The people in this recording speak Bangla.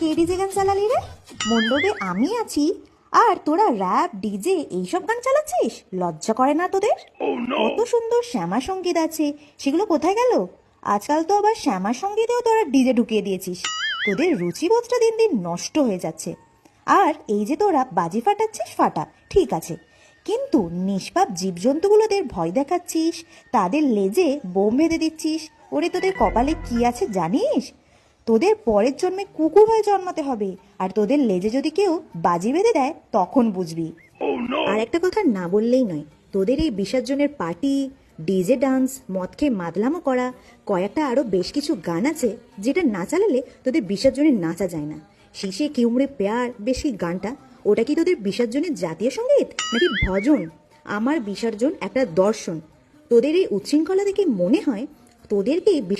কে ডিজে গান চালালি রে? মণ্ডপে আমি আছি আর তোরা র্যাপ ডিজে এইসব গান চালাচ্ছিস? লজ্জা করে না তোদের? কত সুন্দর শ্যামা সঙ্গীত আছে, সেগুলো কোথায় গেল? আজকাল তো আবার শ্যামা সঙ্গীতেও তোরা ডিজে ঢুকিয়ে দিয়েছিস। তোদের রুচিবোধটা দিন দিন নষ্ট হয়ে যাচ্ছে। আর এই যে তোরা বাজি ফাটাচ্ছিস, ফাটা, ঠিক আছে, কিন্তু নিষ্পাপ জীবজন্তুগুলোদের ভয় দেখাচ্ছিস, তাদের লেজে বোম বেঁধে দিচ্ছিস। ওরে তোদের কপালে কি আছে জানিস? তোদের পরের জন্মে কুকুর হয়ে জন্মাতে হবে, আর তোদের লেজে যদি কেউ বাজি বেঁধে দেয় তখন বুঝবি। আর একটা কথা না বললেই নয়, তোদের এই বিসর্জনের পার্টি, ডিজে ডান্স, মদ খেয়ে মাদলামো করা, কয়েকটা আরো বেশ কিছু গান আছে যেটা না চালালে তোদের বিসর্জনে নাচা যায় না। শিশে কিউমড়ে পেয়ার বেশি গানটা, ওটা কি তোদের বিসর্জনের জাতীয় সঙ্গীত নাকি ভজন? আমার বিসর্জন একটা দর্শন। তোদের এই উচ্ছৃঙ্খলা দেখে মনে হয় তোদেরকেই